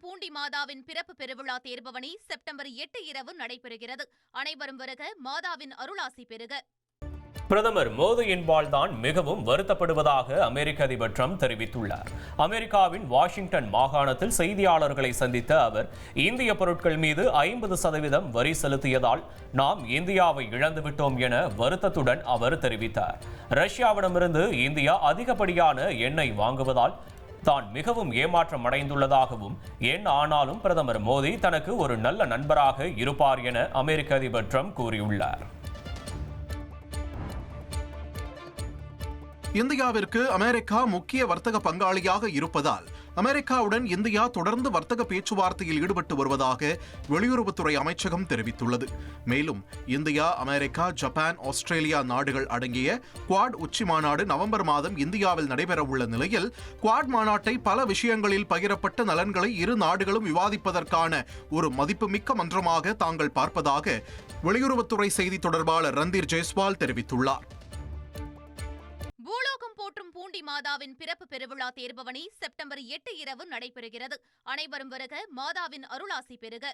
பூண்டி மாதாவின் பிறப்பு பெருவிழா தேர்பவனி செப்டம்பர் 8 இரவு நடைபெறுகிறது. அனைவரும் வருக, மாதாவின் அருளாசி பெறுக. பிரதமர் மோடியின்பால் தான் மிகவும் வருத்தப்படுவதாக அமெரிக்க அதிபர் ட்ரம்ப் தெரிவித்துள்ளார். அமெரிக்காவின் வாஷிங்டன் மாகாணத்தில் செய்தியாளர்களை சந்தித்த அவர், இந்திய பொருட்கள் மீது 50% வரி செலுத்தியதால் நாம் இந்தியாவை இழந்துவிட்டோம் என வருத்தத்துடன் அவர் தெரிவித்தார். ரஷ்யாவிடமிருந்து இந்தியா அதிகப்படியான எண்ணெய் வாங்குவதால் தான் மிகவும் ஏமாற்றம் அடைந்துள்ளதாகவும், ஆனாலும் பிரதமர் மோடி தனக்கு ஒரு நல்ல நண்பராக இருப்பார் என அமெரிக்க அதிபர் ட்ரம்ப் கூறியுள்ளார். இந்தியாவிற்கு அமெரிக்கா முக்கிய வர்த்தக பங்காளியாக இருப்பதால் அமெரிக்காவுடன் இந்தியா தொடர்ந்து வர்த்தக பேச்சுவார்த்தையில் ஈடுபட்டு வருவதாக வெளியுறவுத்துறை அமைச்சகம் தெரிவித்துள்ளது. மேலும் இந்தியா, அமெரிக்கா, ஜப்பான், ஆஸ்திரேலியா நாடுகள் அடங்கிய குவாட் உச்சி மாநாடு நவம்பர் மாதம் இந்தியாவில் நடைபெறவுள்ள நிலையில் குவாட் மாநாட்டை பல விஷயங்களில் பகிரப்பட்ட நலன்களை இரு நாடுகளும் விவாதிப்பதற்கான ஒரு மதிப்புமிக்க மன்றமாக தாங்கள் பார்ப்பதாக வெளியுறவுத்துறை செய்தி தொடர்பாளர் ரந்தீர் ஜெய்ஸ்வால் தெரிவித்துள்ளார். பூலோகம் போற்றும் பூண்டி மாதாவின் பிறப்பு பெருவிழா தேர்பவனி செப்டம்பர் 8 இரவு நடைபெறுகிறது. அனைவரும் வருக, மாதாவின் அருளாசி பெறுக.